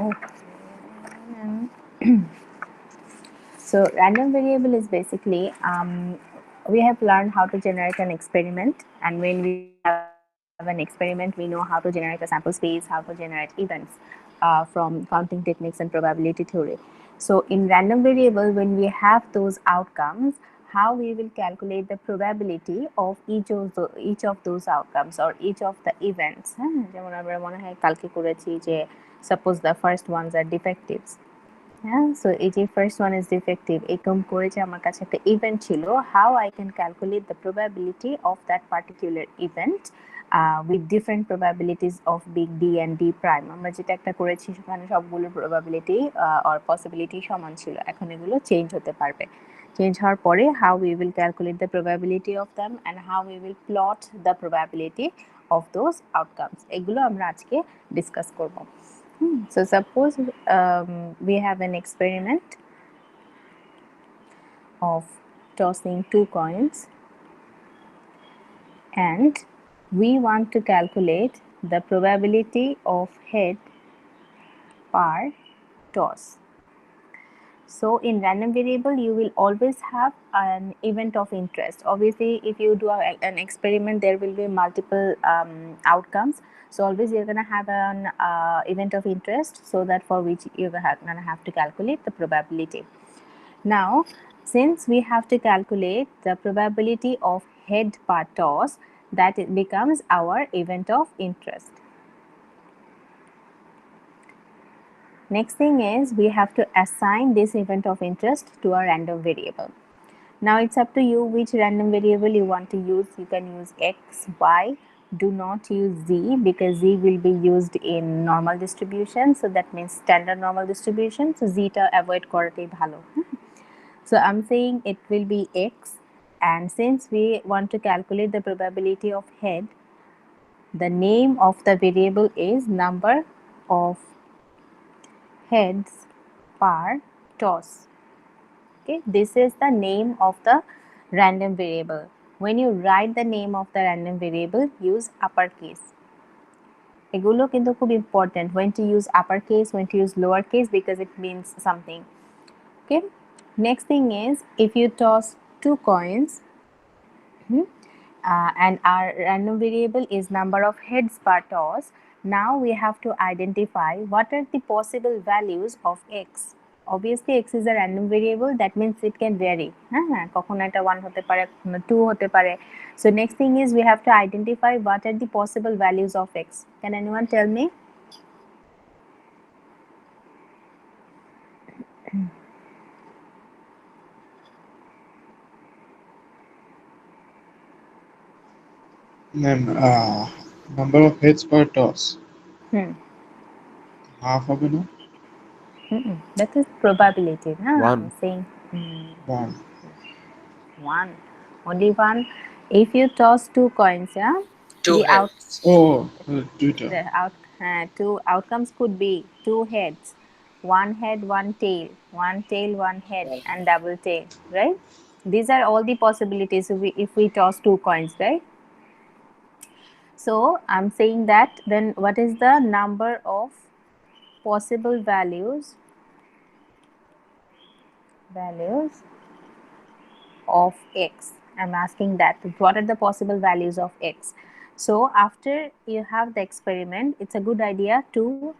Okay. So random variable is basically we have learned how to generate an experiment, and when we have an experiment, we know how to generate a sample space, how to generate events from counting techniques and probability theory. So in random variable, when we have those outcomes, how we will calculate the probability of each of those outcomes or each of the events. যেমন আমরা মনে হয় কালকে করেছি যে suppose the first ones are defectives. Yeah, so এই first one is defective এরকম করে যে আমার কাছে একটা ইভেন্ট ছিল, how I can calculate the probability of that particular event with different probabilities of big D and D prime. আমরা যেটা একটা করেছি সেখানে সবগুলো probability or possibility সমান ছিল, এখন এগুলো চেঞ্জ হতে পারবে। চেঞ্জ হওয়ার পরে how we will calculate the probability of them and how we will plot the probability of those outcomes, এগুলো আমরা আজকে ডিসকাস করব। So suppose we have an experiment of tossing 2 coins, and we want to calculate the probability of head per toss. So in random variable, you will always have an event of interest. Obviously, if you do an experiment, there will be multiple outcomes. So always you're going to have an event of interest, so that for which you're going to have to calculate the probability. Now, since we have to calculate the probability of head per toss, that it becomes our event of interest. Next thing is we have to assign this event of interest to a random variable. Now it's up to you which random variable you want to use. You can use x, y. Do not use z, because z will be used in normal distribution, so that means standard normal distribution. So z ta avoid koratei bhalo. So I'm saying it will be x, and since we want to calculate the probability of head, the name of the variable is number of heads per toss. Okay, this is the name of the random variable. When you write the name of the random variable, use uppercase. এগুলো কিন্তু খুব important, when to use uppercase, when to use lowercase, because it means something. Okay, next thing is if you toss 2 coins and our random variable is number of heads per toss, now we have to identify what are the possible values of x. Obviously x is a random variable, that means it can vary. কখনো এটা 1 হতে পারে, কখনো 2 হতে পারে. So next thing is we have to identify what are the possible values of x. Can anyone tell me? Ma'am, number of heads per toss. Half হবে না? That is probability. One. I'm saying One. 1. Only 1. If you toss 2 coins, yeah, Two the out heads. Oh, Twitter. the out two outcomes could be 2 heads, 1 head, 1 tail, 1 tail, 1 head, and double tail, right? These are all the possibilities if we toss 2 coins, right? So I'm saying that then what is the number of possible values of x? I'm asking that what are the possible values of x. So after you have the experiment, it's a good idea to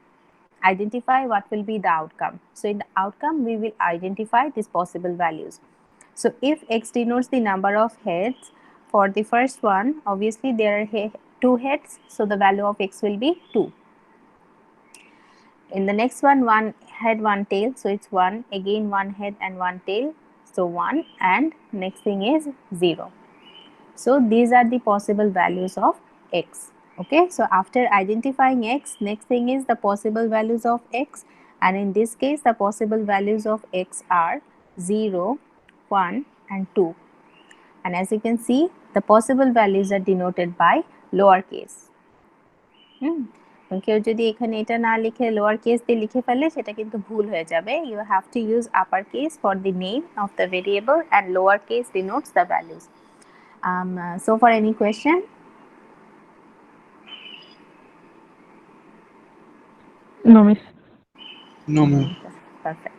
identify what will be the outcome. So in the outcome, we will identify these possible values. So if x denotes the number of heads, for the first one, obviously there are 2 heads, so the value of x will be 2. In the next one, 1 head, 1 tail, so it's 1. Again 1 head and 1 tail, so 1, and next thing is 0. So these are the possible values of x. Okay, so after identifying x, next thing is the possible values of x, and in this case the possible values of x are 0, 1 and 2. And as you can see, the possible values are denoted by lowercase. কেউ যদি এখানে এটা না লিখে lower case দিয়ে লিখে ফেলে সেটা কিন্তু ভুল হয়ে যাবে। You have to use upper case for the name of the variable and lower case denotes the values. So for any question? No, miss. No, ma'am. Perfect.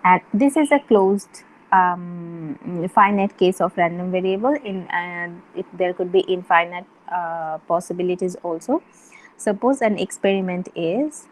And this is a closed finite case of random variable in, and if there could be infinite possibilities also. Suppose an experiment is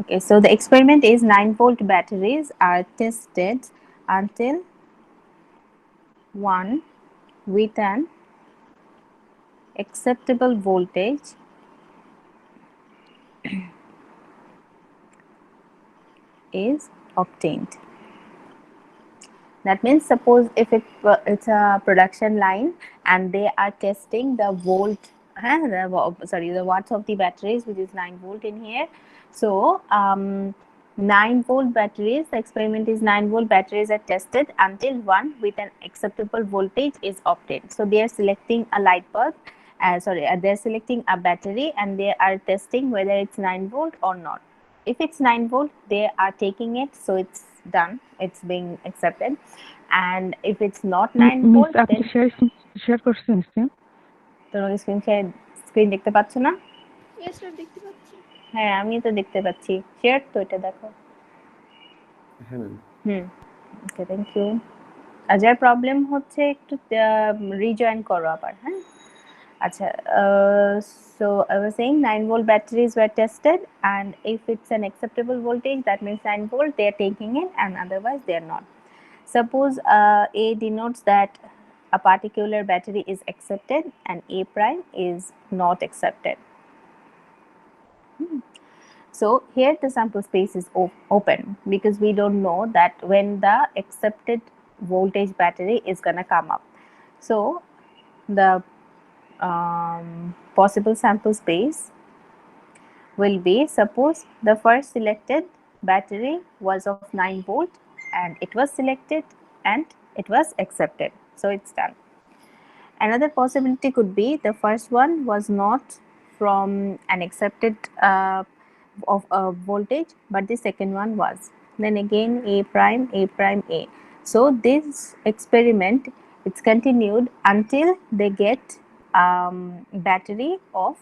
okay, so the experiment is 9-volt batteries are tested until one with an acceptable voltage is obtained. That means suppose if it's a production line and they are testing the volt, the watts of the batteries, which is 9-volt in here. So 9-volt batteries, the experiment is 9-volt batteries are tested until one with an acceptable voltage is obtained. So they are selecting a light bulb, they're selecting a battery and they are testing whether it's 9-volt or not. If it's 9-volt, they are taking it, so it's done, it's being accepted. And if it's not 9-volt, আপনি then share করছেন screen? তোমাকে screen দেখতে পাচ্ছ না? Yes sir দেখতে পাচ্ছি। হ্যাঁ, আমি তো দেখতে পাচ্ছি। শেয়ার তো, এটা দেখো। হ্যাঁ ম্যাম। Okay, thank you. যার প্রবলেম হচ্ছে একটু রিজয়েন করো আবার, হ্যাঁ? আচ্ছা, so I was saying 9-volt batteries were tested, and if it's an acceptable voltage, that means 9-volt, they are taking it, and otherwise they are not. Suppose A denotes that a particular battery is accepted and A prime is not accepted. So here the sample space is open because we don't know that when the accepted voltage battery is gonna come up. So the possible sample space will be, suppose the first selected battery was of 9-volt and it was selected and it was accepted, so it's done. Another possibility could be the first one was not from an accepted of a voltage, but the second one was. Then again A prime, A prime, A. So this experiment, it's continued until they get battery of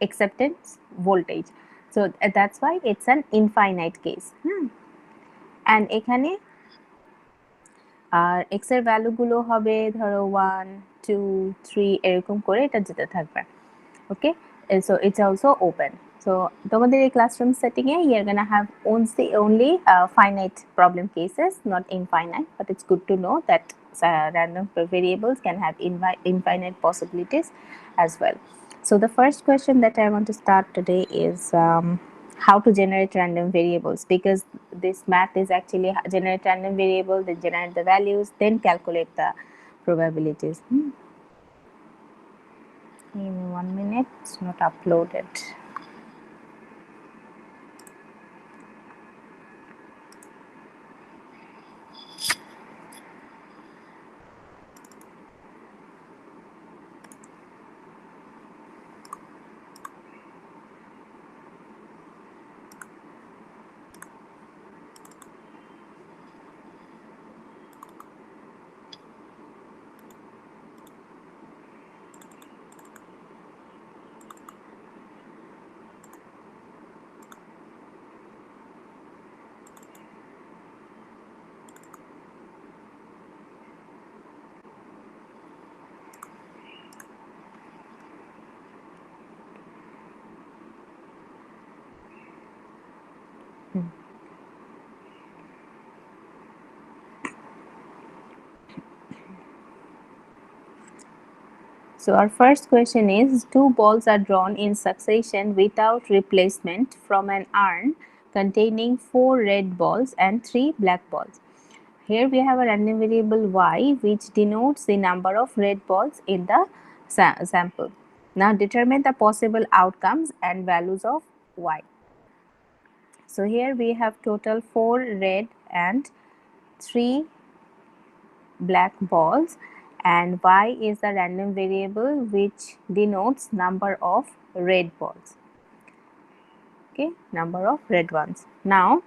acceptance voltage. So that's why it's an infinite case. And এখানে আর x এর value গুলো হবে ধরো 1 2 3 এরকম করে এটা যেতে থাকবে। ওকে, so it's also open. So তোমাদের এই classroom setting A you're gonna have only finite problem cases, not infinite, but it's good to know that random variables can have infinite possibilities as well. So the first question that I want to start today is how to generate random variables, because this math is actually generate random variable, then generate the values, then calculate the probabilities. Give me 1 minute, it's not uploaded. So our first question is, two balls are drawn in succession without replacement from an urn containing 4 red balls and 3 black balls. Here we have a random variable y which denotes the number of red balls in the sample. Now determine the possible outcomes and values of y. So here we have total 4 red and 3 black balls, and y is a random variable which denotes number of red balls. Okay, number of red ones. Now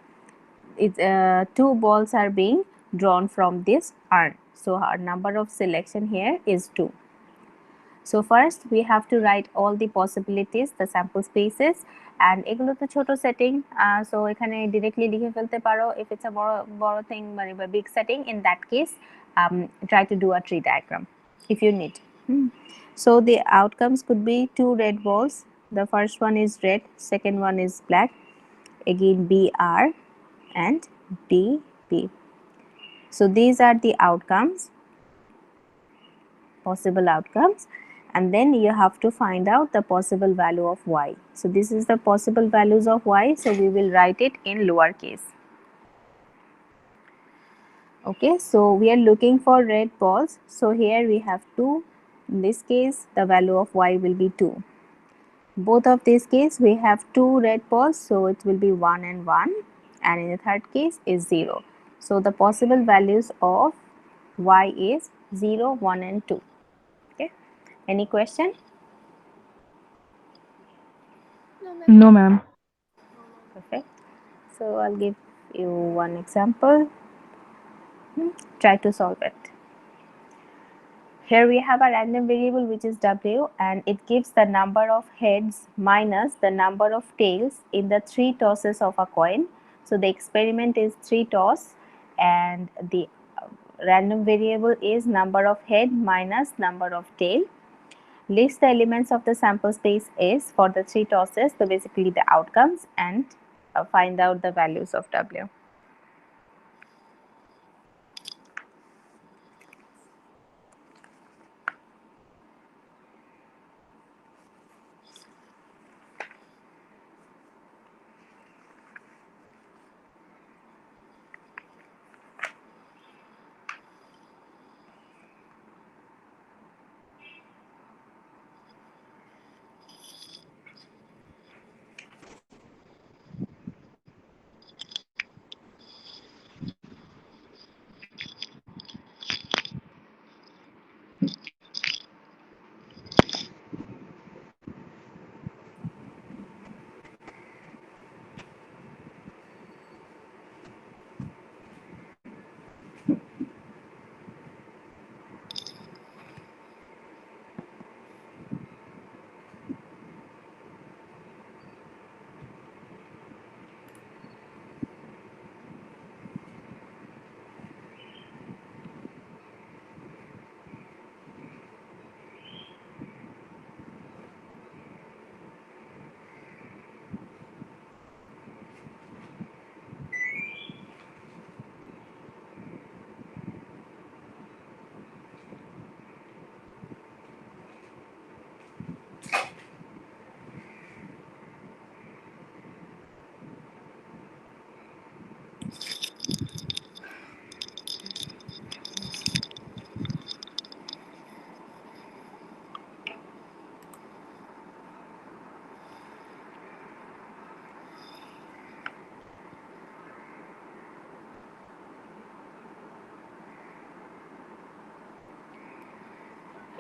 two balls are being drawn from this urn, so our number of selection here is 2. So first we have to write all the possibilities, the sample spaces, and এগুলো তো ছোট setting, so এখানে directly লিখে ফেলতে পারো. If it's a বড় thing মানে big setting, in that case try to do a tree diagram if you need. So the outcomes could be 2 red balls. The first one is red, second one is black, again BR and BB. So these are the outcomes, possible outcomes, and then you have to find out the possible value of y. So this is the possible values of y, so we will write it in lowercase. Okay, so we are looking for red balls, so here we have 2. In this case the value of y will be 2. Both of these case we have 2 red balls, so it will be 1 and 1, and in the third case is 0. So the possible values of y is 0, 1 and 2. Okay, any question? No, ma'am. No, ma'am. Perfect. So I'll give you one example. Try to solve it. Here we have a random variable which is w, and it gives the number of heads minus the number of tails in the 3 tosses of a coin. So the experiment is 3 toss, and the random variable is number of head minus number of tail. List the elements of the sample space S for the 3 tosses, so basically the outcomes, and find out the values of W.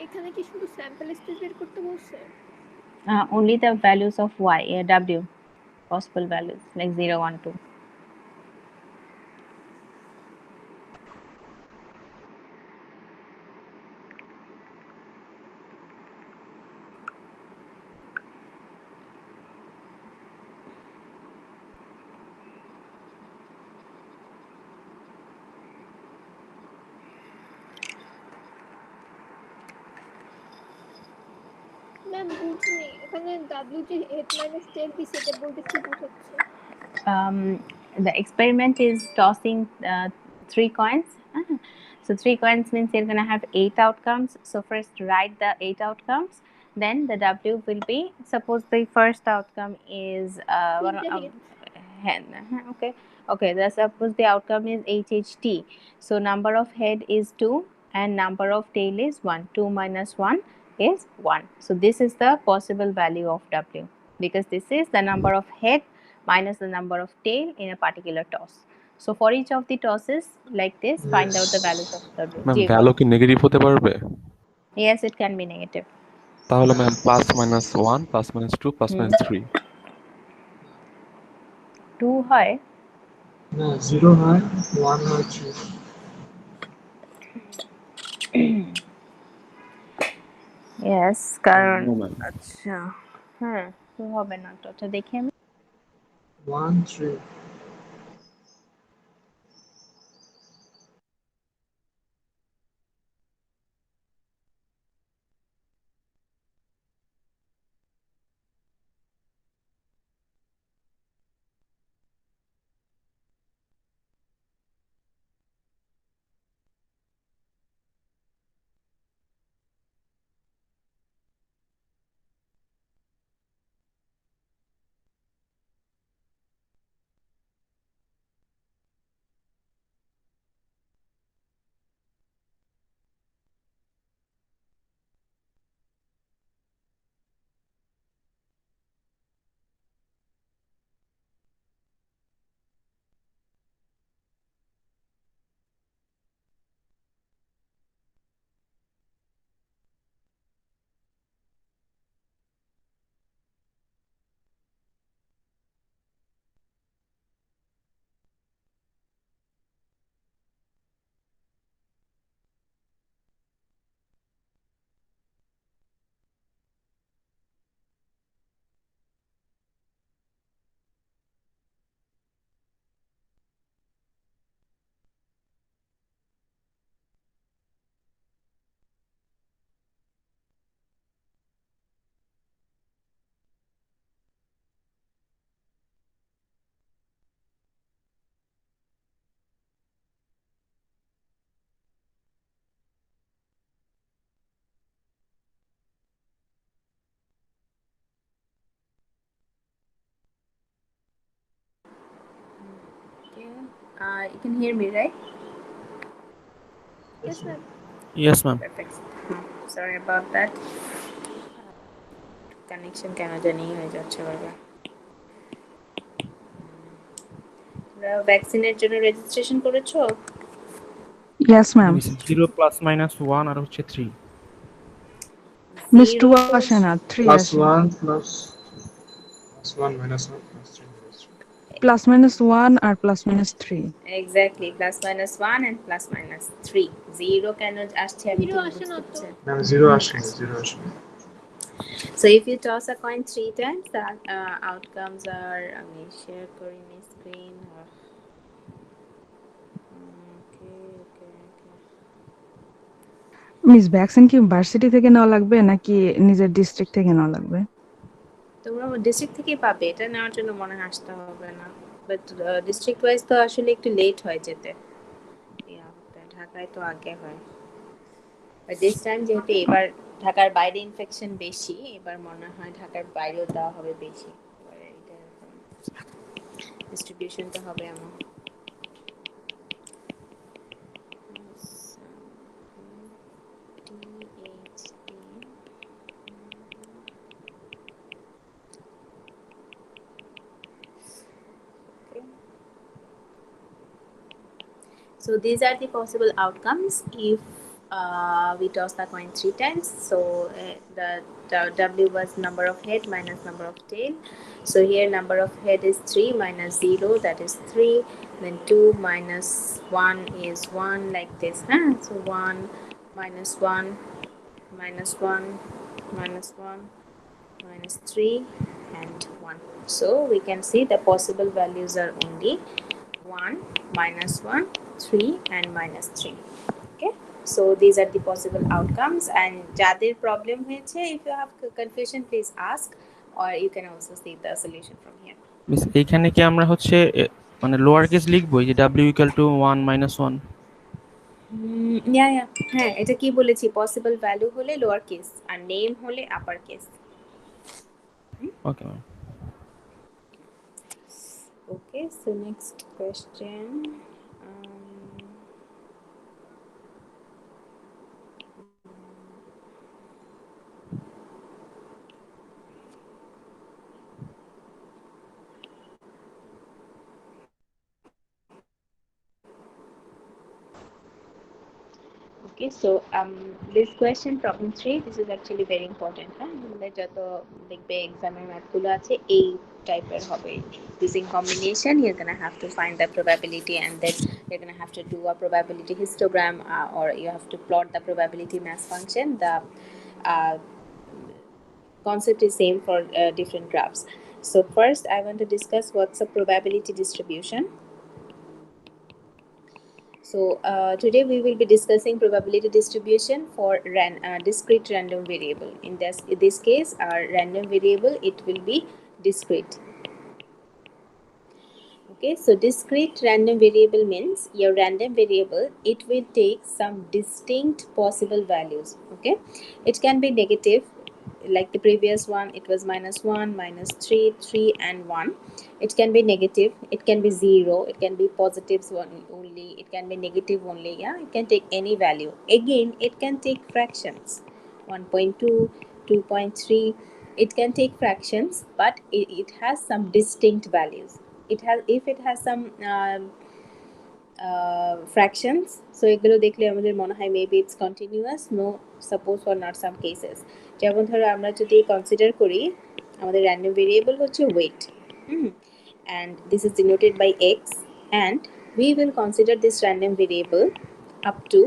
এখানে কি শুধু sample space বের করতে বলছে? Only the values of y, w, possible values like 0, 1, 2. Ma'am বুঝিনি, এখানে W যে head minus টেল দিছে এটা বলতে কি বোঝাচ্ছে? The experiment is tossing 3 coins. So 3 coins means you're going to have 8 outcomes. So first write the 8 outcomes. Then the W will be, suppose the first outcome is hen. Okay, suppose the outcome is HHT. So number of head is 2 and number of tail is 1. 2 minus 1 is 1. So this is the possible value of W, because this is the number of head minus the number of tail in a particular toss. So for each of the tosses like this, find out the values of W. Ma'am G, value কি negative হতে পারবে? yes, it can be negative. তাহলে ma'am plus minus 1 plus minus 2 plus minus 3 2 হয়, না 0 হয় 1 হয় 3 yes, কারণ no ma'am আচ্ছা হ্যাঁ 2 হবে না তো। আচ্ছা দেখি আমি 1 3 you can hear me, right? Yes, ma'am. Yes ma'am Perfect. Sorry about that. Connection কেন জানি হয়ে যাচ্ছে বারবার। ভ্যাকসিনের জন্য রেজিস্ট্রেশন করেছো? Yes, ma'am. 0 প্লাস মাইনাস 1 আর হচ্ছে 3 Miss 2 Zero আসে না, 3 plus আসে। 1 plus 1 minus 1 plus 3 minus 3 Plus minus 1 R plus minus 3. Exactly, plus minus 1 and plus minus 3. 0 কেন আসছে আমি Zero ঠিক আসে না বুঝতে তো। পারছি না। ma'am 0 আসে না 0 আসে না So if you toss a coin 3 times, the outcomes are, আমি share করি নি screen. Okay. মিস ভ্যাকসিন কি ভার্সিটি থেকে নেওয়া লাগবে নাকি নিজের ডিস্ট্রিক্ট থেকে নেওয়া লাগবে? তোমরা ডিস্ট্রিক্ট থেকেই পাবে, এটা নেওয়ার জন্য মনে হয় আসতে হবে না। বাট ডিস্ট্রিক্ট ওয়াইজ তো আসলে একটু লেট হয় যেতে। ঢাকায় তো আগে হয়। বাট দিস টাইম যেহেতু এবার ঢাকার বাইরে ইনফেকশন বেশি, এবার মনে হয় ঢাকার বাইরেও দেওয়া হবে বেশি। এবারে এটা ডিস্ট্রিবিউশনটা হবে এমন। So these are the possible outcomes if we toss the coin 3 times. So the W was number of head minus number of tail. So here number of head is 3 minus 0, that is 3. Then 2 minus 1 is 1, like this. So 1 minus 1 minus 1 minus 1 minus 3 and 1. So we can see the possible values are only 1, minus 1, 3 and minus 3. Okay, so these are the possible outcomes, and যাদের problem হয়েছে, if you have confusion please ask, or you can also see the solution from here. Miss এইখানে কি আমরা হচ্ছে মানে lower case লিখবো এই যে w ইকুয়াল টু 1 মাইনাস 1। ইয়া হ্যাঁ, এটা কি বলেছি, পসিবল ভ্যালু হলে লোয়ার কেস আর নেম হলে upper case. Okay ma'am. Okay, so next question. Um, Okay, so this question problem 3, this is actually very important. আমাদের যত দেখবে এক্সামের ম্যাথগুলো আছে এই টাইপের হবে। Using combination, you're gonna have to find the probability, and then you're gonna have to do a probability histogram, or you have to plot the probability mass function. The uh, concept is same for different graphs. So first, I want to discuss what's a probability distribution. So today we will be discussing probability distribution for discrete random variable. In this case, our random variable, it will be discrete. Okay, so discrete random variable means your random variable, it will take some distinct possible values. Okay, it can be negative, like the previous one, it was -1, -3, 3 and 1. It can be negative, it can be 0, it can be positives one only, it can be negative only. Yeah, it can take any value. Again, it can take fractions, 1.2, 2.3. It can take fractions, but it has some distinct values. It has, if it has some fractions, so এগুলো দেখলে আমাদের মনে হয় maybe it's continuous, no, suppose or not some cases. যেমন ধরো আমরা যদি consider করি আমাদের random variable হচ্ছে weight, and this is denoted by x, and we will consider this random variable up to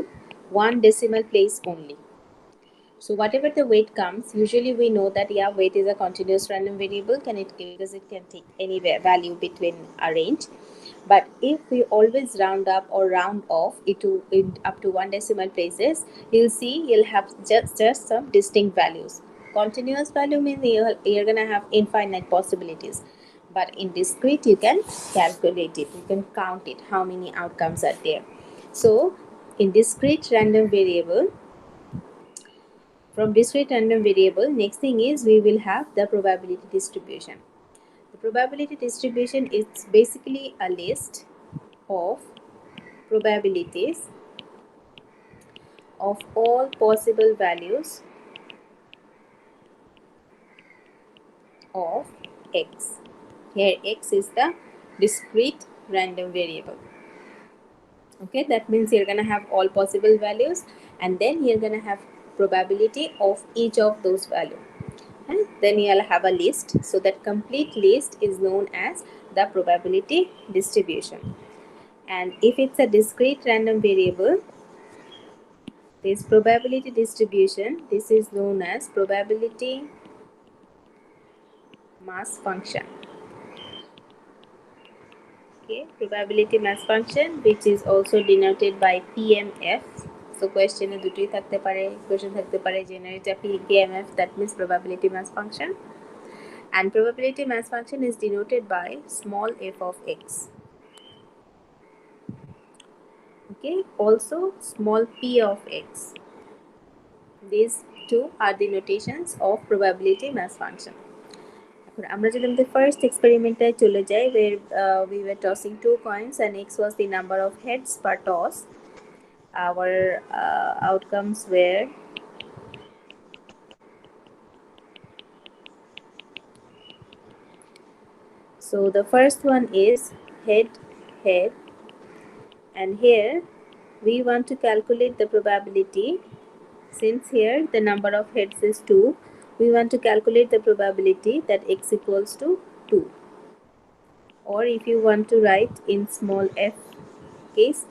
1 decimal place only. So whatever the weight comes, usually we know that yeah, weight is a continuous random variable, because it can take any value between a range. But if we always round up or round off it to up to 1 decimal places, you'll see you'll have just some distinct values. Continuous value means you're gonna have infinite possibilities. But in discrete, you can calculate it, you can count it, how many outcomes are there. So in discrete random variable, from discrete random variable, next thing is we will have the probability distribution. The probability distribution is basically a list of probabilities of all possible values of x. Here x is the discrete random variable. Okay, that means you're gonna have all possible values, and then you're gonna have probability of each of those values. And then you'll have a list, so that complete list is known as the probability distribution. And if it's a discrete random variable, this probability distribution, this is known as probability mass function. Okay, probability mass function, which is also denoted by PMF. So question e dutoi thakte pare, question thakte pare generator PMF, that means probability mass function. And probability mass function is denoted by small f of x. Okay, also small p of x. These two are the notations of probability mass function. আমরা যদি আমাদের first এক্সপেরিমেন্টে চলে যাই, where we were tossing 2 coins and x was the number of heads per toss. Our outcomes were so the first one is head, head, and here we want to calculate the probability. Since here the number of heads is 2, we want to calculate the probability that x equals to 2. Or if you want to write in small f case,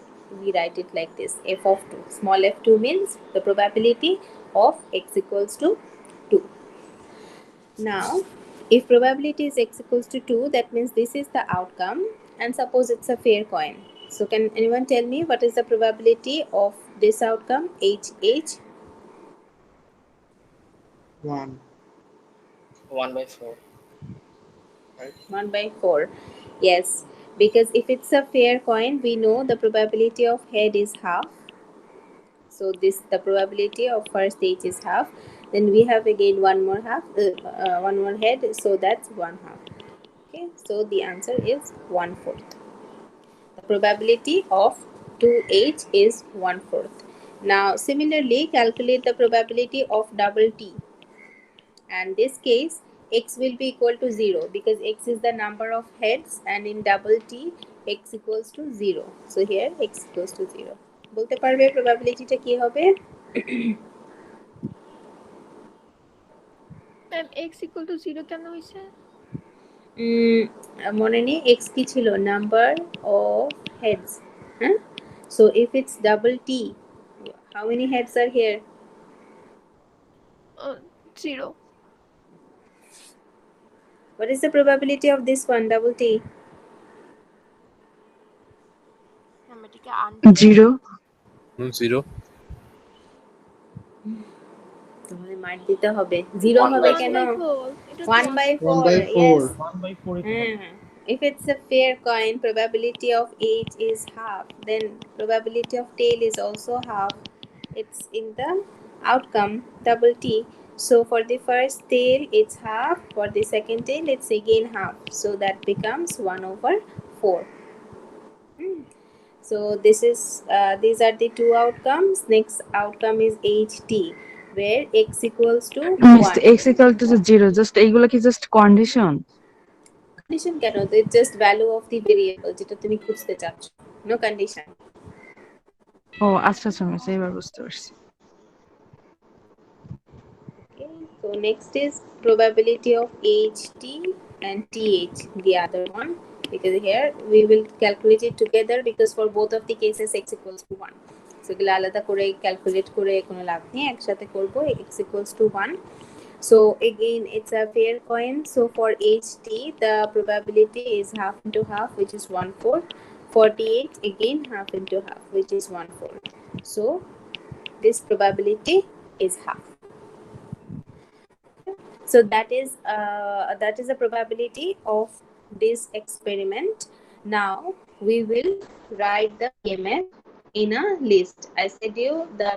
we write it like this, f of 2. Small f2 means the probability of x equals to 2. Now, if probability is x equals to 2, that means this is the outcome, and suppose it's a fair coin. So can anyone tell me what is the probability of this outcome, HH? 1. 1/4. Right? 1/4. Yes. Because if it's a fair coin, we know the probability of head is half. So the probability of first H is half. Then we have again one more half, one more head. So that's 1/2. Okay. So the answer is 1/4. The probability of 2H is 1/4. Now similarly calculate the probability of double T. And this case x will be equal to 0 because x is the number of heads, and in double T x equals to 0. So here x equals to 0. বলতে পারবে probabilityটা কি হবে? Ma'am x equal to 0 কেন হইছে? মনে নেই x কি ছিল? Number of heads. Huh? So if it's double T, how many heads are here? 0 What is the probability of this one, double T? 0. 0. তোমাদের মার দিতে হবে। 0 হবে কেন? 1/4. Yes. 1/4 If it's a fair coin, probability of H is half. Then probability of tail is also half. It's in the outcome double T. So for the first tail, it's half. For the second tail, it's again half. So that becomes 1/4. So this is these are the two outcomes. Next outcome is HT, where x equals to Miss 1. x equal to 0. Just এইগুলা কি just condition? Condition কেন? তো it's just value of the variable যেটা তুমি খুঁজতে চাচ্ছ. No condition. ও আচ্ছা আচ্ছা মিস এবার বুঝতে পারছি। Okay. So next is probability of HT and TH, the other one, because here we will calculate it together because for both of the cases x equals to 1. So এগুলো আলাদা করে calculate করে কোনো লাভ নেই, একসাথে করব x equals to 1. So again it's a fair coin. So for HT the probability is half into half, which is 1/4. For TH again half into half, which is 1/4. So this probability is half. So that is a probability of this experiment. Now we will write the EMF in a list. I said you the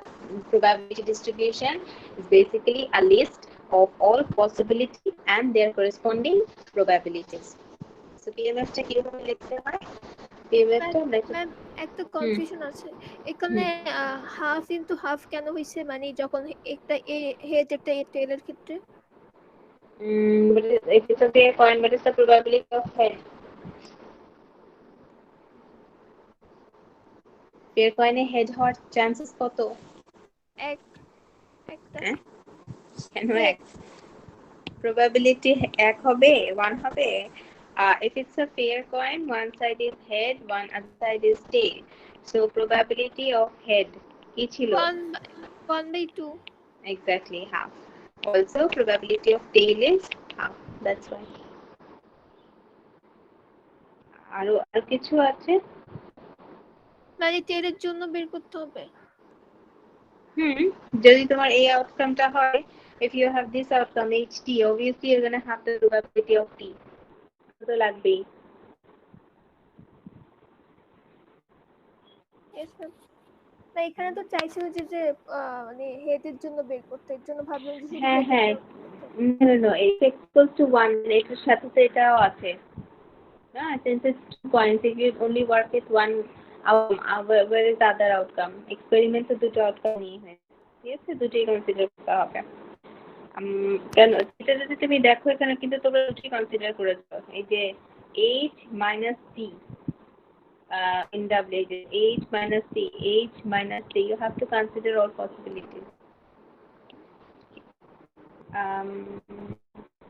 probability distribution is basically a list of all possibility and their corresponding probabilities. So PMF টা কিভাবে লিখতে হয়? PMF টা ma'am একটা confusion আছে এখানে half into half কেন হইছে মানে যখন একটা হেড একটা টেলের ক্ষেত্রে but if it's a fair coin, what is the probability of head? Fair coin A head হওয়ার chances কত? এক একটা কেন এক? Probability এক হবে, 1 হবে? If it's a fair coin, one side is head, one other side is tail. So probability of head কি ছিল? 1/2 Exactly half. Also probability of tail is half. That's why. আর কিছু আছে? মানে টেলের জন্য বের করতে হবে যদি তোমার এই আউটকামটা হয়, if you have this outcome HT, obviously you're going to have the probability of T. তো লাগবেই। Yes, ma'am. না এখানে তো চাইছিল যে মানে হেডের জন্য বের করতে এর জন্য ভাবলাম যে শুধু হ্যাঁ head হ্যাঁ এর জন্য। no x equals to 1 এটার সাথে তো এটাও আছে না, since it's 2 points if you only work with one where is the other outcome? Experiment তো দুটো outcome নিয়ে হয়, ঠিক আছে, দুটোই কনসিডার করতে হবে। কেন এটা যদি তুমি দেখো এখানে কিন্তু তোমরা দুটোই কনসিডার করেছো, এই যে h minus t in W, h minus t, h minus t, you have to consider all possibilities.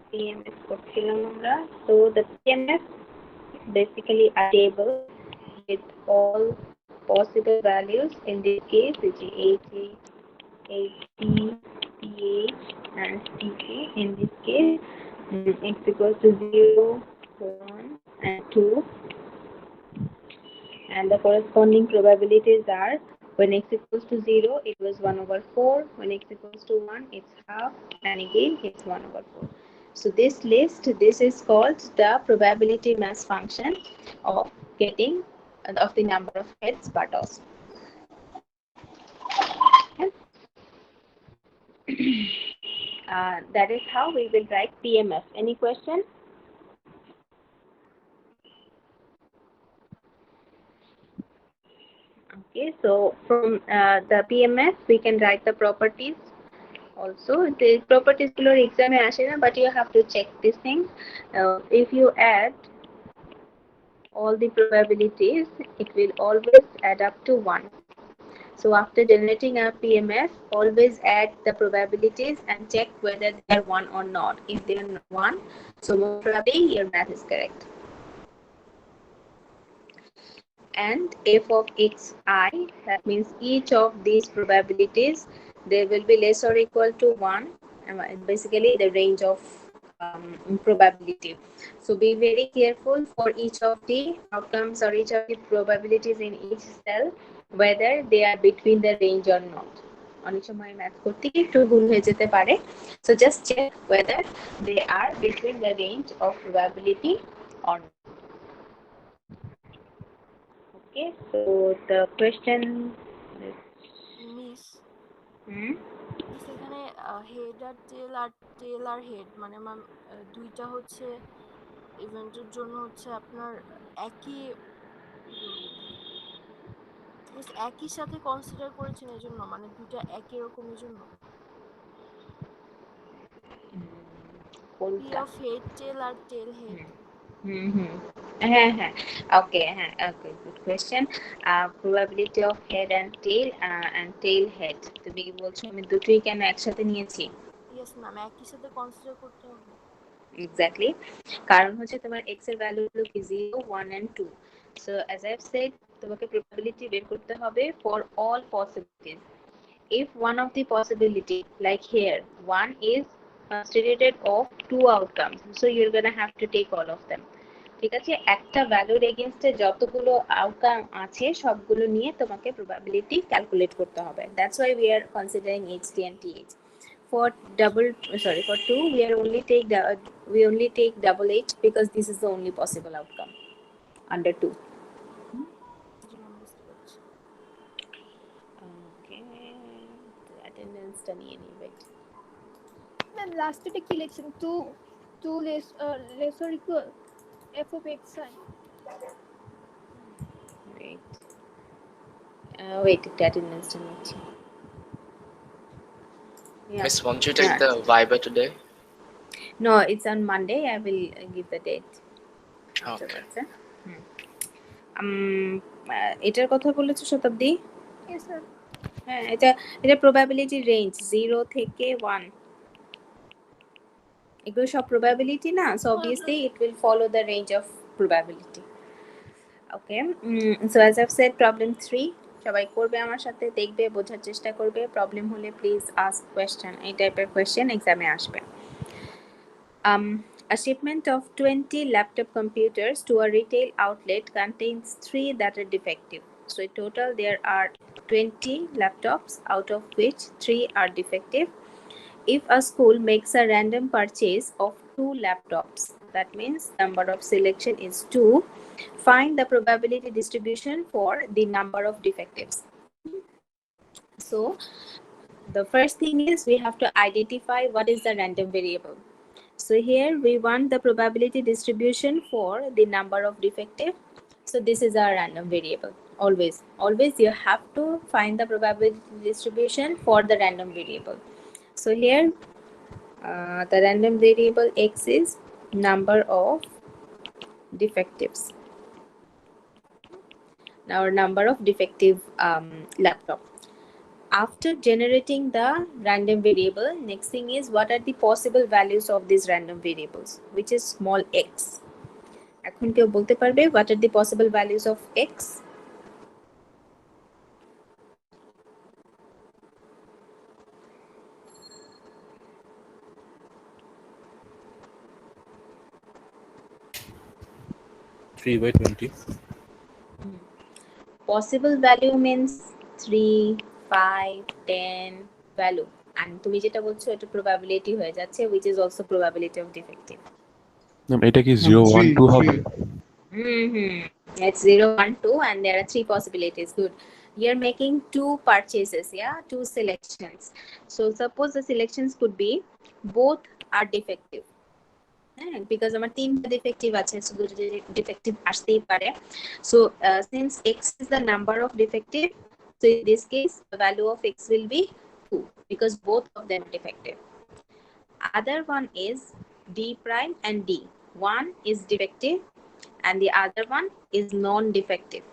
PMF করছিলাম আমরা, so the PMF is basically a table with all possible values. In this case which is HT, TH and TK. In this case x equals to 0, 1 and 2, and the corresponding probabilities are when x equals to 0 it was 1/4, when x equals to 1 it's half, and again it's 1/4. So this list, this is called the probability mass function of getting of the number of heads per toss. Okay. That is how we will write PMF. Any question? Okay, so from the PMF we can write the properties. Also, the properties below exam but you have to check these things. If you add all the probabilities, it will always add up to 1. So after generating a PMF, always add the probabilities and check whether they are 1 or not. If they are 1, so most probably your math is correct. And f of xi, that means each of these probabilities, they will be less or equal to 1, basically the range of probability. So be very careful for each of the outcomes or each of the probabilities in each cell, whether they are between the range or not. অনেক সময় math করতে একটু ভুল হয়ে যেতে পারে, so just check whether they are between the range of probability or not. Okay, so the question is, miss hmm? এখানে head আর টেল আর head মানে ম্যাম দুইটা হচ্ছে ইভেন্টের জন্য হচ্ছে আপনার একই একই সাথে কনসিডার করেছেন এই জন্য মানে দুইটা একই রকমের জন্য পি অফ হেড টেল আর tail head Okay, good question. Probability of head and tail head. তুমি বলছো আমি দুটোই কেন একসাথে নিয়েছি? ইয়েস ম্যাম একই সাথে কনসিডার করতে হবে এক্স্যাক্টলি, কারণ হচ্ছে তোমার x এর ভ্যালু হলো কি 0 1 and 2. So as I have said, তোমাকে probability বের করতে হবে for all possibilities. If one of the possibility, like here, one is constituted of 2 outcomes, so you're gonna have to take all of them. ঠিক আছে, একটা ভ্যালুর এগেইনস্টে যতগুলো outcome আছে সবগুলো নিয়ে তোমাকে প্রবাবিলিটি ক্যালকুলেট করতে হবে. That's why we are considering HT and TH. For for 2 we only take double H because this is the only possible outcome under 2. G ma'am বুঝতে পারছি Okay, attendance টা নিয়ে নিই, wait. ম্যাম লাস্টে কি লিখছেন 2 less or equal f of xi Wait, attendance টা নিচ্ছি. Yeah. Miss, won't you take the Viber today? No, it's on Monday. I will give the date. Okay. এটার কথা বলেছো শতাব্দী? yes sir হ্যাঁ, এটা probability range 0 থেকে 1. এগুলো সব probability না, so obviously it will follow the range of probability. Okay, so as I've said, problem 3 সবাই করবে, আমার সাথে দেখবে, বোঝার চেষ্টা করবে. প্রবলেম হলে প্লিজ আস্ক কোয়েশ্চেন. এই টাইপের কোয়েশ্চেন এক্সামে আসবে. A shipment of 20 laptop computers to a retail outlet contains 3 that are defective. So in total there are 20 laptops, out of which 3 are defective. If a school makes a random purchase of 2 laptops, that means number of selection is 2, find the probability distribution for the number of defectives. So the first thing is we have to identify what is the random variable. So here we want the probability distribution for the number of defective. So this is our random variable. Always you have to find the probability distribution for the random variable. So here the random variable x is number of defectives. Now number of defective laptop. After generating the random variable, next thing is what are the possible values of these random variables, which is small x. এখন কেউ বলতে পারবে what are the possible values of x? Three by 20. Possible value means 3, 5, 10 value. and তুমি যেটা বলছো এটা probability হয়ে যাচ্ছে, which is also probability of defective. Ma'am এটা কি 0 1 2 হবে? It's 0 1 2 and there are 3 possibilities. Good. You're making 2 purchases, yeah, 2 selections. So suppose the selections could be both are defective. Because আমার তিনটা defective আছে, so দুটো defective আসতেই পারে. So since x is the number of defective, so in this case the value of x will be 2 because both of them are defective. Other one is d prime and d. One is defective and the other one is non-defective.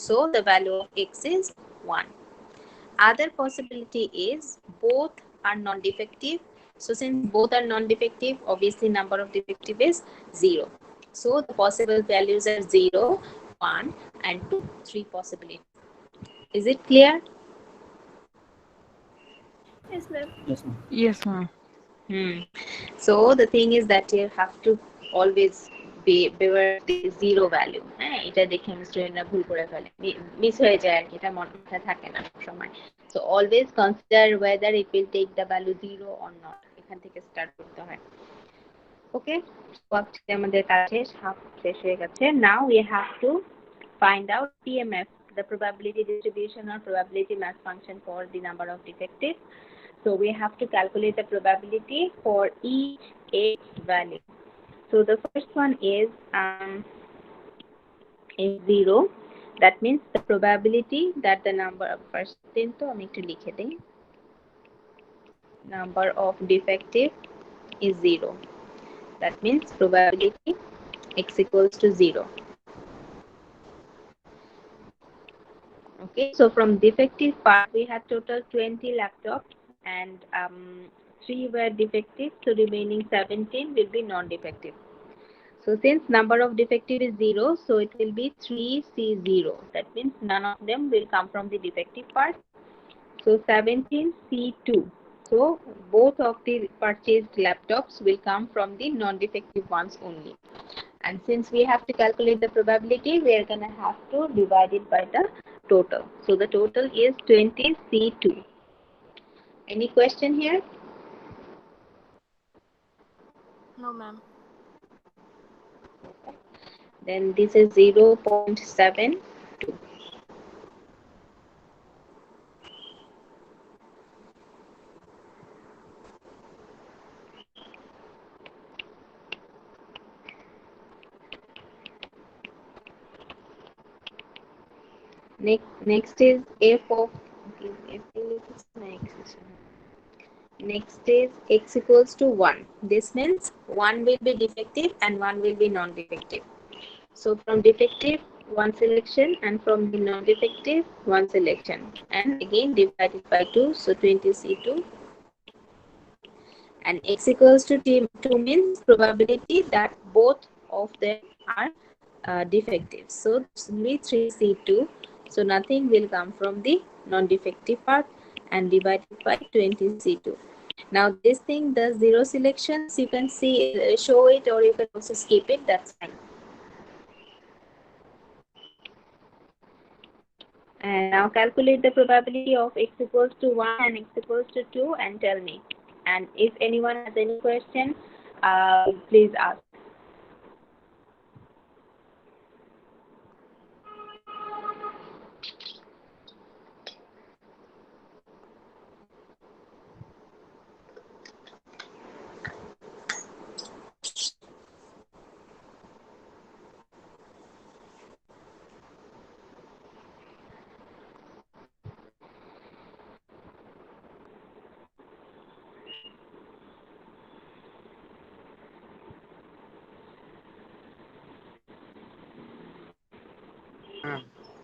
So the value of x is 1. Other possibility is both are non-defective. So since both are non-defective, obviously number of defective is 0. So the possible values are 0, 1 and 2, 3 possibilities. Is it clear? Yes, ma'am. Yes, ma'am. So the thing is that you have to always beware the zero value. এটা দেখে আমি স্টুডেন্টরা ভুল করে ফেলে, miss হয়ে যায় আর কি, এটা মাথায় থাকে না সব সময়। So always consider whether it will take the value 0 or not. এখান থেকে স্টার্ট করতে হয়। Okay, so আমাদের কাছে হাফ শেষ হয়ে গেছে। Now we have to find out PMF, the probability distribution or probability mass function for the number of defectives. So we have to calculate the probability for each x value. So the first one is 0. That means the probability that the number of number of defective is 0. That means probability x equals to 0. Okay, so from defective part we had total 20 laptops and 3 were defective, so remaining 17 will be non-defective. So since number of defective is 0, so it will be 3C0. That means none of them will come from the defective part. So 17C2. So both of the purchased laptops will come from the non-defective ones only. And since we have to calculate the probability, we are going to have to divide it by the total. So the total is 20C2. Any question here? No, ma'am. Then this is 0.72. Next is f of next is x equals to 1. This means one will be defective and one will be non-defective. So from defective one selection and from the non-defective one selection, and again divided by 2, so 20C2. And x equals to 2 means probability that both of them are defective. So it's only 3C2. So nothing will come from the non-defective part and divided by 20C2. Now this thing, the 0 selections, you can see, show it, or you can also skip it, that's fine. And now calculate the probability of x equals to 1 and x equals to 2 and tell me. And if anyone has any question, please ask.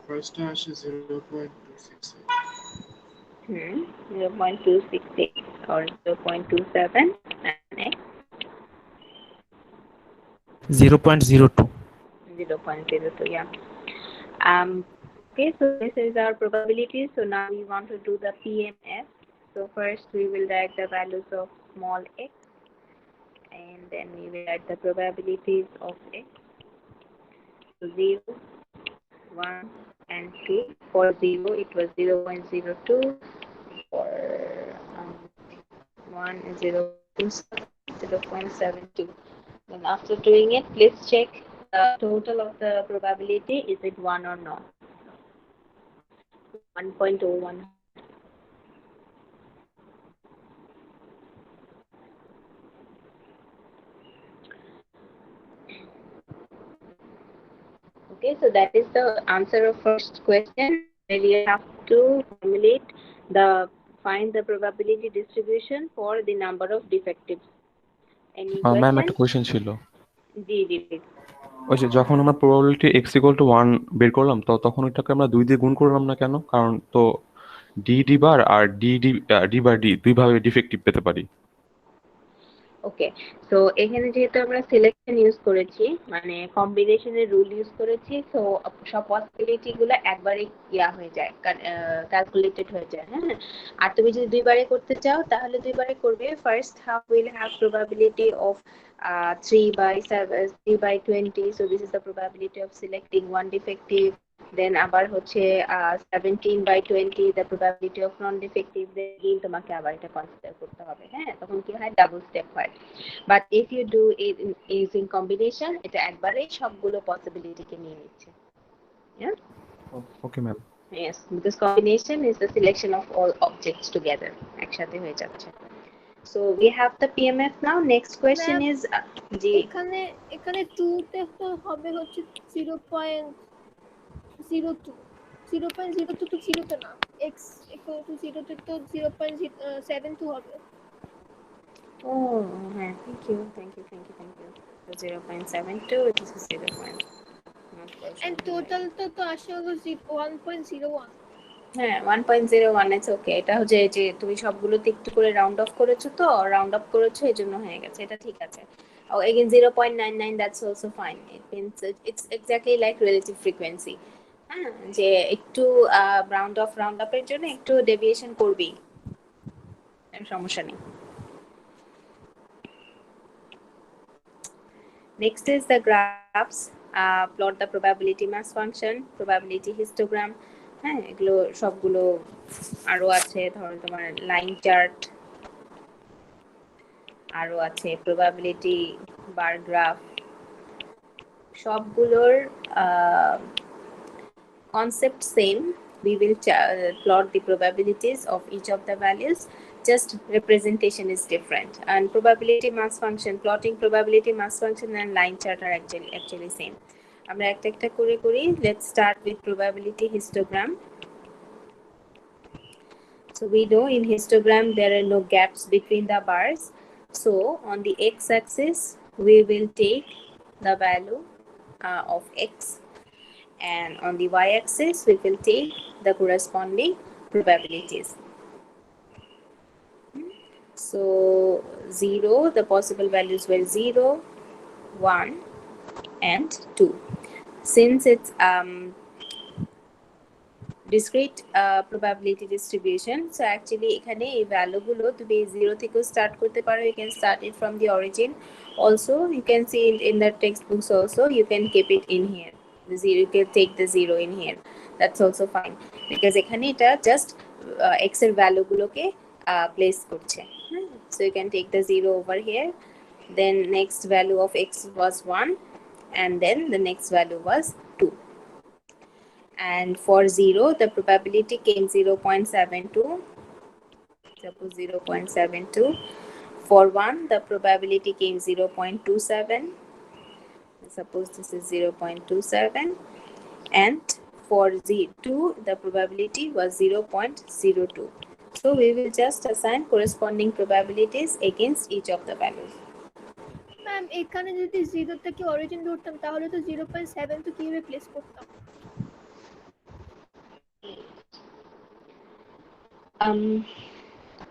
First hash is 0.268. 0.268 or 0.27 and next 0.02. 0.02, yeah. Okay, so this is our probability. So now we want to do the PMF. So first we will write the values of small x, and then we will write the probabilities of x. So 0, 1 and 2. For 0 it was 0.02. For 0.1 and 0.72. Then after doing it, please check the total of the probability. Is it 1 or no? 1.01. Okay, so that is the answer of first question, where you have to formulate find the probability distribution for the number of defectives. Any ma'am question? একটা question ছিল, জি জি please. ওই যে যখন আমরা probability x equal to 1 বের করলাম, তো তখন ওইটাকে আমরা 2 দিয়ে গুণ করলাম না কেন? কারণ তো ডি বার আর ডি বার ডি দুইভাবে ডিফেক্টিভ পেতে পারি। ওকে, সো এখানে যেহেতু আমরা সিলেকশন ইউজ করেছি, মানে কম্বিনেশনের রুল ইউজ করেছি, সো সব পসিবিলিটি গুলো একবারে হয়ে যায়, ক্যালকুলেটেড হয়ে যায়। হ্যাঁ, আর তুমি যদি দুইবারে করতে চাও তাহলে দুইবারে করবে। First half will have probability of 3/20, so this is the probability of selecting one defective. Then আবার হচ্ছে 17/20, the probability of non defective. Then তোমাকে আবার এটা কনসিডার করতে হবে। হ্যাঁ, তখন কি হয়, ডাবল স্টেপ হয়। But if you do it using combination, এটা একবারে সবগুলো পসিবিলিটিকে নিয়ে নিচ্ছে। Okay ma'am. Yes, because combination is the selection of all objects together. একসাথে হয়ে যাচ্ছে। So we have the PMF now. Next question Ma'am, is জি এখানে 2 তে তো হবে হচ্ছে 0.02 0.02 তো 0 তে না, x equal to 0 তে তো 0.72 হবে। Oh, হ্যাঁ, thank you. So 0.72, this is 0. and total তো আসে হলো 1.01। হ্যাঁ, 1.01, it's okay. এটা হচ্ছে যে তুমি সবগুলোতে একটু করে রাউন্ড অফ করেছো, তো রাউন্ড আপ করেছো, এজন্য হয়ে গেছে। এটা ঠিক আছে। Oh, again 0.99, that's also fine. It means it's exactly like relative frequency. হ্যাঁ, যে একটু রাউন্ড আপের জন্য একটু ডেভিয়েশন করবেই, সমস্যা নেই। Next is the graphs. Plot the probability mass function, probability histogram. হ্যাঁ, এগুলো সবগুলো আরো আছে, ধরো তোমার লাইন চার্ট, আরো আছে probability bar graph। সবগুলোর concept same. We will plot the probabilities of each of the values, just representation is different. And probability mass function, plotting probability mass function and line chart are actually same. আমরা একটা একটা করে করি। Let's start with probability histogram. So we know in histogram there are no gaps between the bars. So on the x-axis we will take the value of x, and on the y-axis we will take the corresponding probabilities. So 0, the possible values were 0, 1 and 2. Since it's discrete probability distribution, so actually এখানে এই value গুলো তুমি 0 থেকে start করতে পারো। You can start it from the origin. Also you can see in the textbooks also, you can keep it in here. The 0, you can take the 0 in here, that's also fine, because এখানে এটা just x এর value গুলোকে place করছে। So you can take the 0 over here, then next value of x was 1, and then the next value was 2. And for 0, the probability came 0.72. Suppose 0.72. For 1, the probability came 0.27. Suppose this is 0.27. And for 2, the probability was 0.02. So we will just assign corresponding probabilities against each of the values. Ma'am, এখানে যদি 0 থেকে origin ধরতাম তাহলে তো 0.7 তো কিভাবে place করতাম?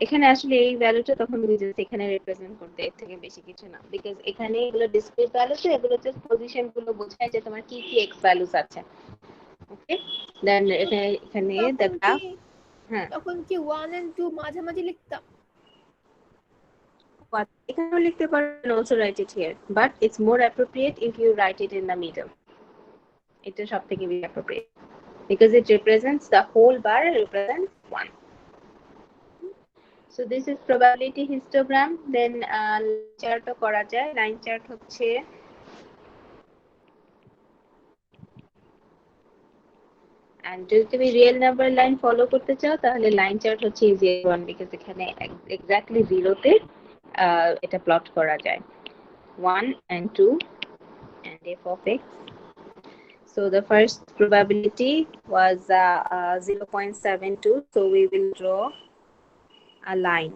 এখানে আসলে এই ভ্যালুটা তখন তুমি জাস্ট এখানে রিপ্রেজেন্ট করতে, এর থেকে বেশি কিছু না, বিকজ এখানে এগুলো ডিসক্রিট ভ্যালু, তো এগুলো জাস্ট পজিশন গুলো বোঝায় যে তোমার কি কি এক্স ভ্যালুস আছে। ওকে, দেন এখানে দ্য গ্রাফ। হ্যাঁ, তখন কি 1 and 2 মাঝামাঝি লিখতাম? এখানেও লিখতে পারো, and also write it here, but it's more appropriate if you write it in the middle. এটা সবথেকে বেশি appropriate because it represents the whole bar, represents 1. So So this is probability histogram. Then line chart ও করা যায়. Line chart হচ্ছে and যদি তুমি real number line follow করতে চাও তাহলে লাইন চার্ট হচ্ছে easier one because এখানে exactly 0 তে এটা প্লট করা যায় 1 and 2 and f of x. So the first probability was 0.72. So we will draw a line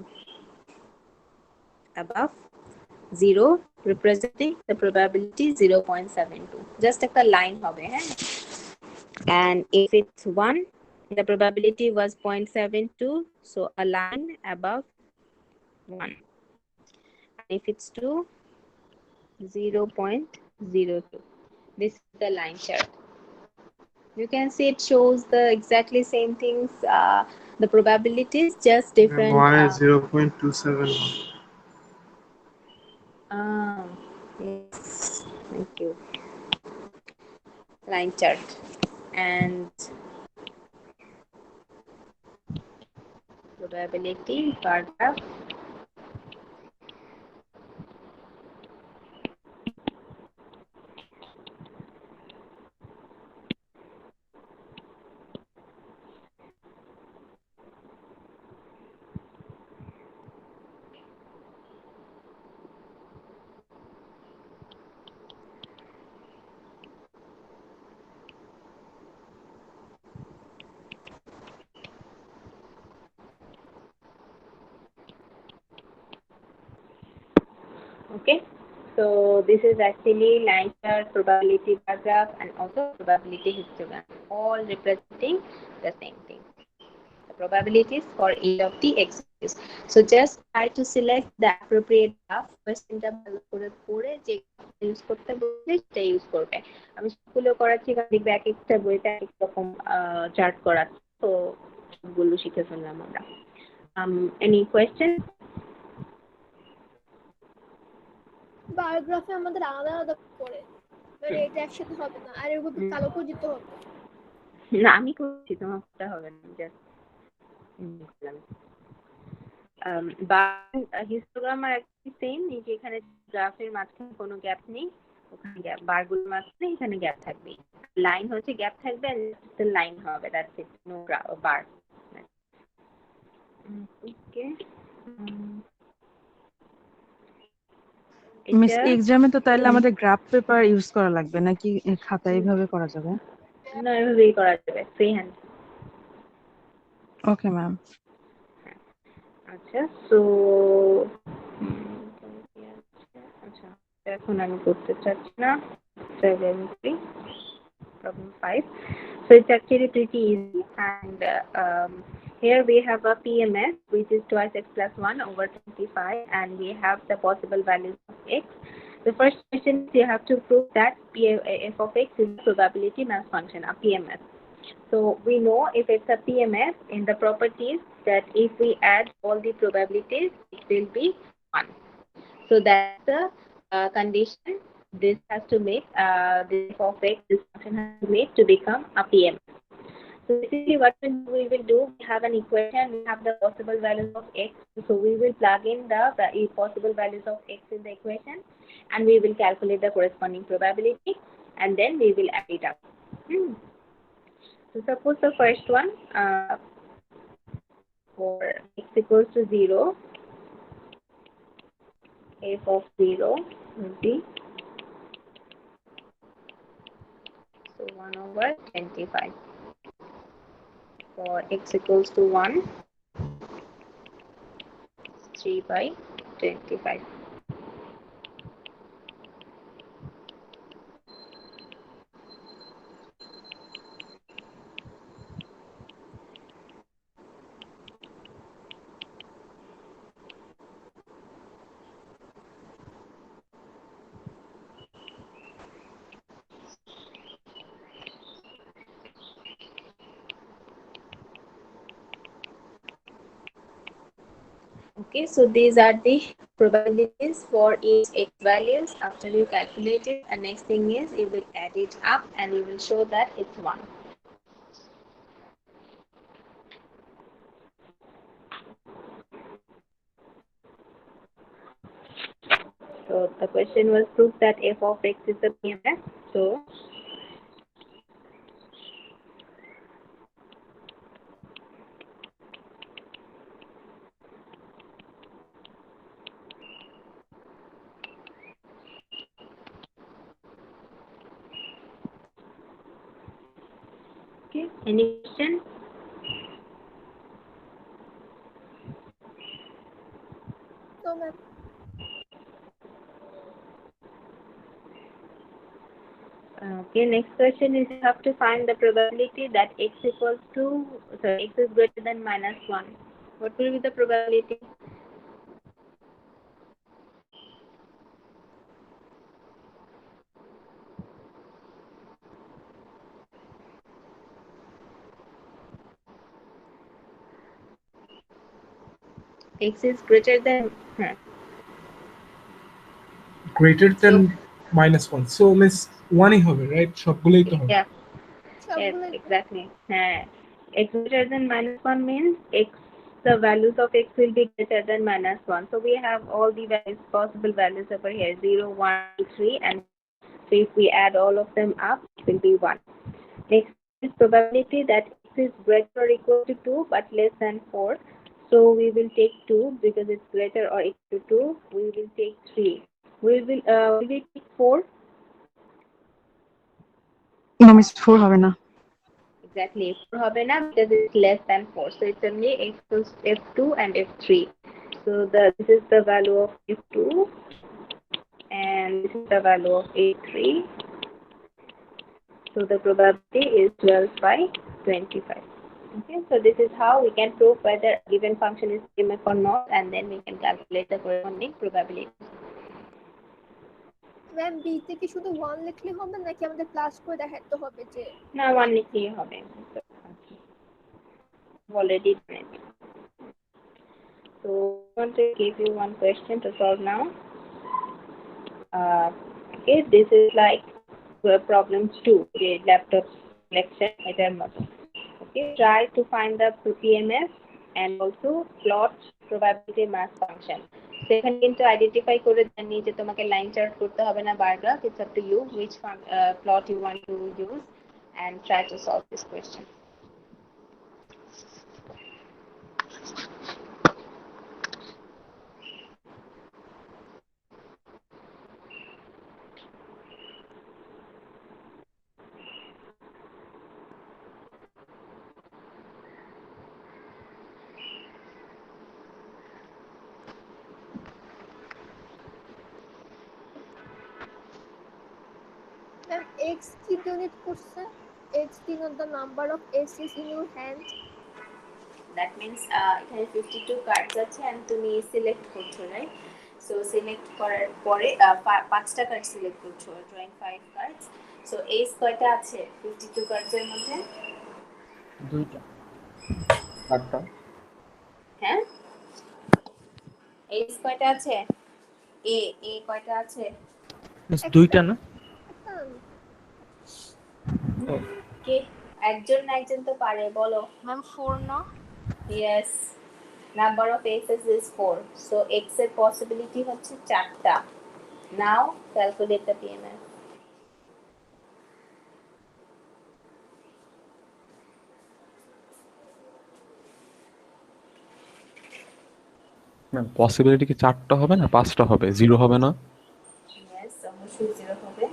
above 0 representing the probability 0.72. Just like the line hobe, hai? And if it's 1, the probability was 0.72. So a line above 1. And if it's 2, 0.02. This is the line chart. You can see it shows the exactly same things, the probabilities, just different. One is 0.271. Yes, thank you. Line chart and probability bar graph. Okay, so this is actually line chart, probability bar graph, and also probability histogram, all representing the same thing. The probabilities for each of the x's. So just try to select the appropriate graph. Question টা ভালো করে পড়ে যে use করতে বললে সেটা use করবে। আমি সবগুলো করাচ্ছি কারণ দেখবে এক একটা বইতে এক এক রকম চার্ট করাচ্ছে, তো সবগুলো শিখে ফেললাম আমরা। Any question? বার গ্রাফে আমাদের আলাদা আলাদা করে, মানে এটা একসাথে হবে না, আর এর মধ্যে কালো করে দিতে হবে। না আমি করছি, তোমারটা হবে না, জাস্ট হিস্টোগ্রাম আর একই সেম, এই যে এখানে গ্রাফের মাঝখানে কোনো গ্যাপ নেই, ওখানে গ্যাপ, বারগুলোর মাঝখানে এখানে গ্যাপ থাকবে, লাইন হচ্ছে গ্যাপ থাকবে আর লাইন হবে, that's it, no bar. Okay, miss এক্সামে তো তাইলে আমাদের গ্রাফ পেপার ইউজ করা লাগবে নাকি খাতায় এইভাবে করা যাবে? না এভাবেই করা যাবে, ফ্রি হ্যান্ড। Okay ma'am. আচ্ছা, সো আচ্ছা এখন আমি করতে চাচ্ছি না, problem 5. So it's actually pretty easy, and here we have a PMS which is twice x plus 1 over 25, and we have the possible values of x. The first question is you have to prove that f of x is a probability mass function, a PMS. So we know if it's a PMS in the properties that if we add all the probabilities, it will be 1. So that's the condition. This has to make this f of x, this function has to make to become a PMS. So basically what we will do, we have an equation, we have the possible values of x. So we will plug in the possible values of x in the equation, and we will calculate the corresponding probability, and then we will add it up. So suppose the first one, for x equals to 0, f of 0 will be, so 1 over 25. For x equals to 1, 3 by 25. Okay, so these are the probabilities for each x values. After you calculate it, the next thing is you will add it up and you will show that it's 1. So the question was proof that f of x is the PMF. So okay, any question? So ma'am, Okay, next question is you have to find the probability that x equals to, sorry, x is greater than minus 1. What will be the probability? X is greater than, greater than -1, so miss 1ই হবে, right? সবগুলোই তো হবে। yeah, yes, সবগুলো exactly. X greater than minus 1 means x, the values of x will be greater than minus 1. So we have all the values, possible values over here, 0, 1, 2, 3, and so if we add all of them up, it will be 1. Next is probability that x is greater or equal to 2 but less than 4. So we will take 2 because it's greater or equal to 2. We will take 3. Will we take 4? No, miss 4 হবে না। Exactly, 4 হবে না because it's less than 4. So it's only x equals f2 and f3. So this is the value of f2 and this is the value of f3. So the probability is 12 by 25. Okay, so this is how we can prove whether a given function is PMF or not, and then we can calculate the corresponding probability. Ma'am B থেকে শুধু 1 লিখলে হবে নাকি আমাদের plus করে দেখাতে হবে যে Now one লিখলেই হবে। I've already done it. So I want to give you one question to solve now. Okay, this is like problem 2, okay, laptop selection এটার মতো। Okay, try to find the PMF and also plot probability mass function. So এখানে কিন্তু identify করে জানি যে তোমাকে line chart করতে হবে না bar graph, it's up to you which plot you want to use and try to solve this question. Ma'am x কি ইউনিট করছে x denote the number of essays in your hand That means এখানে 52 cards আছে and তুমি select করছো, right? So select করার পরে 5টা card select করছো, ড্রয়িং 5 কার্ডস। সো এস কয়টা আছে 52 কার্ডসের মধ্যে? দুইটা। চারটা। হ্যাঁ, এস কয়টা আছে? এ কয়টা আছে? দুইটা না? কে একজন না একজন তো পারে, বলো। ম্যাম 4 না? Yes, number of x's is 4. So x এর possibility হচ্ছে 4টা. Now calculate the PMF. Ma'am possibility কি 4টা হবে না 5টা হবে, 0 হবে না? Yes, অবশ্যই 0 হবে।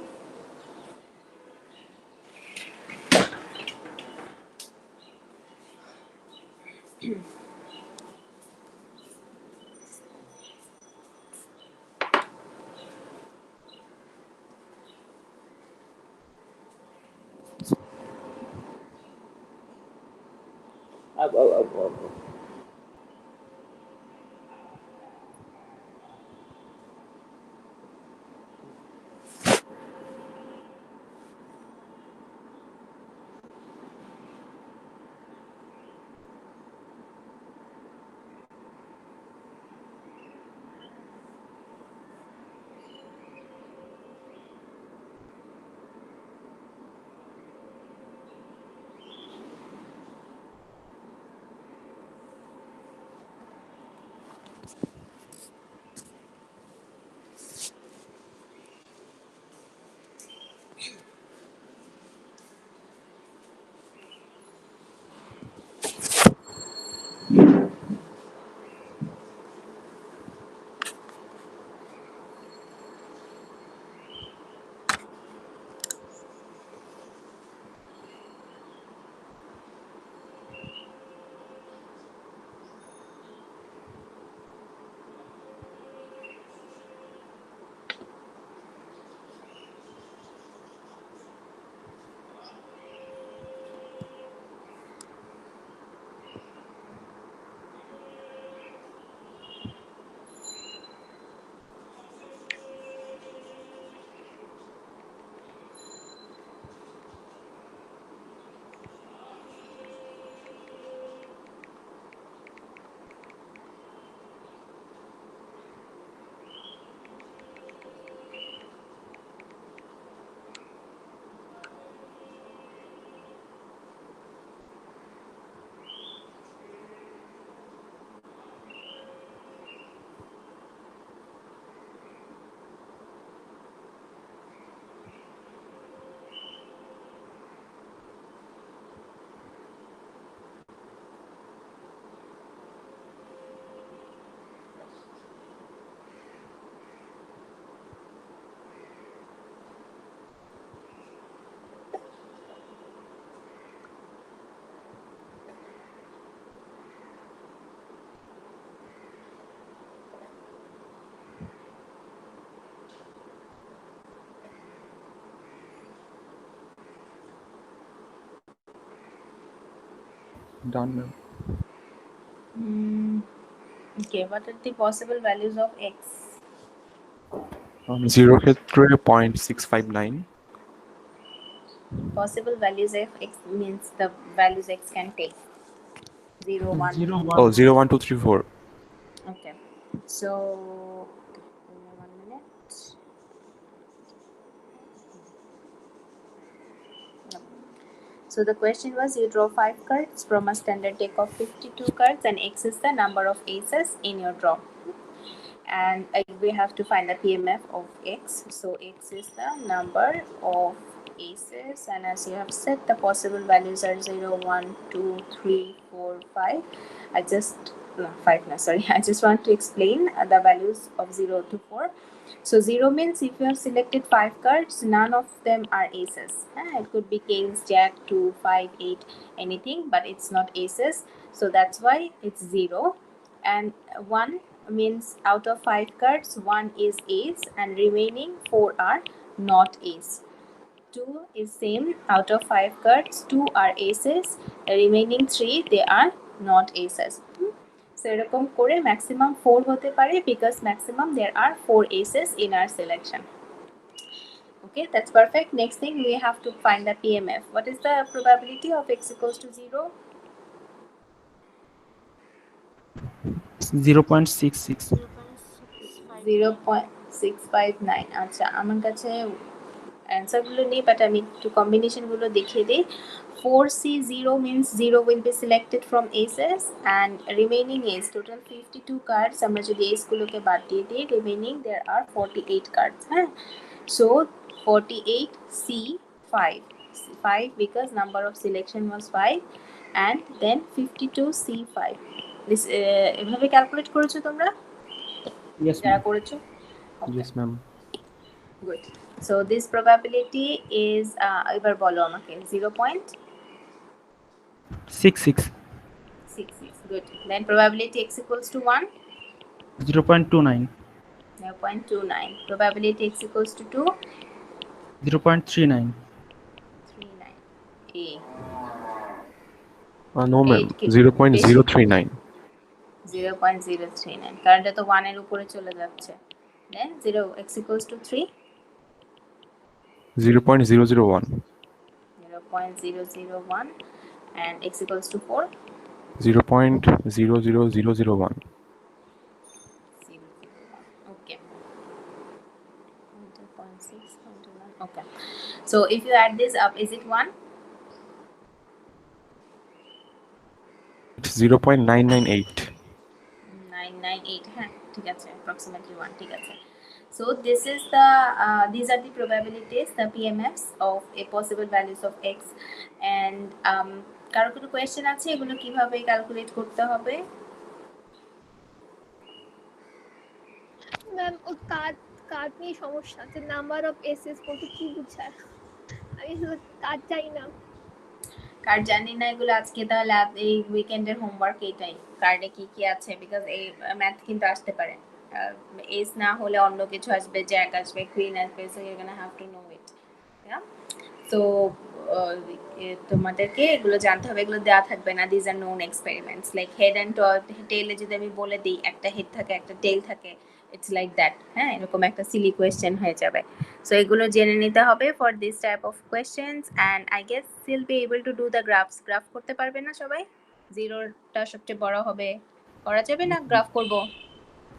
Done, ma'am. Okay, what are the possible values of x? 0 ক্ষেত্রে 0.659, Possible values of x means the values x can take. 0, 1, 0 2. 1 0 1 2 3 4. Okay. So, give me 1 minute. No. So the question was, you draw 5 cards from a standard deck of 52 cards, and x is the number of aces in your draw. And we have to find the PMF of x. So x is the number of aces, and as you have said, the possible values are 0, 1, 2, 3, 4, 5. I just want to explain the values of 0 to 4. So 0 means if you have selected 5 cards, none of them are aces. It could be kings, jack, 2, 5, 8, anything, but it's not aces. So that's why it's 0. And 1 means out of 5 cards, 1 is ace and remaining 4 are not ace. 2 is same, out of 5 cards, 2 are aces, remaining 3 they are not aces. So এরকম করে maximum 4 হতে পারে, because maximum there are 4 aces in our selection. Okay, that's perfect. Next thing, we have to find the PMF. What is the probability of x equals to 0? 0.66 0.659. আচ্ছা, আমার কাছে অ্যান্সারগুলো নেই, but আমি একটু কম্বিনেশনগুলো দেখিয়ে দিই। 4C0 means 0 will be selected from aces, and remaining ace, total 52 cards, আমরা যদি ace গুলোকে বাদ দিয়ে দিই, remaining there are 48 cards. হ্যাঁ, so 48C5, 5 because number of selection was 5, and then 52C5. This এভাবে ক্যালকুলেট করেছো তোমরা yes যারা ma'am. করেছো? Yes, ma'am. Good. So this probability is এবার বলো আমাকে 66 0.66. Good. Then probability x equals to 1, 0.29 0.29. Probability x equals to 2, 0.39 39. A. No, ma'am. Eight, 0.039. 0.039. কারণ এটা তো 1 এর উপরে চলে যাচ্ছে। Then 0 x equals to 3, 0.001. 0.001, and x equals to 4, 0.00001. Okay. 2.6, 1. Okay. So if you add this up, is it 1? It's 0.998. 998. হ্যাঁ, ঠিক আছে, approximately 1. ঠিক আছে. So this is the these are the probabilities, the PMFs of a possible values of x. And কারো কোনো question আছে এগুলো কিভাবে ক্যালকুলেট করতে হবে? ম্যাম ও কার্ড নিয়ে সমস্যা, যে নাম্বার অফ এসএস বলতে কি বোঝায়? আমি কার্ড জানি না। কার্ড জানি না, এগুলো আজকে তাহলে এই উইকেন্ডের হোমওয়ার্ক এটাই, কার্ডে কি কি আছে, বিকজ এই ম্যাথ কিন্তু আসতে পারে, এস না হলে অন্য কিছু আসবে, জ্যাক আসবে, কুইন আসবে, so you gonna have to know it. তো তোমাদেরকে এগুলো জানতে হবে, এগুলো দেওয়া থাকবে না, these are known experiments, like head and টেইলে যদি আমি বলে দিই একটা হেড থাকে একটা টেইল থাকে, ইটস লাইক দ্যাট। হ্যাঁ, এরকম একটা সিলি কোয়েশ্চেন হয়ে যাবে। সো এগুলো জেনে নিতে হবে for this type of questions. And I guess will be able to do the graphs. Graph করতে পারবে না সবাই? জিরোটা সবচেয়ে বড় হবে, করা যাবে না? গ্রাফ করব,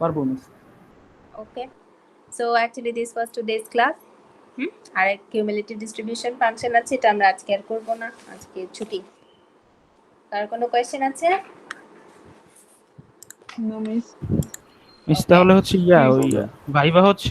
পারবো miss. Okay. So actually this was today's class. আর কিউমুলেটিভ ডিস্ট্রিবিউশন ফাংশন আছে, এটা আমরা আজকে আর করবো না, আজকে ছুটি। কার কোনো কোয়েশ্চেন আছে? No miss. মিস তাহলে হচ্ছে ওই ভাইবা হচ্ছে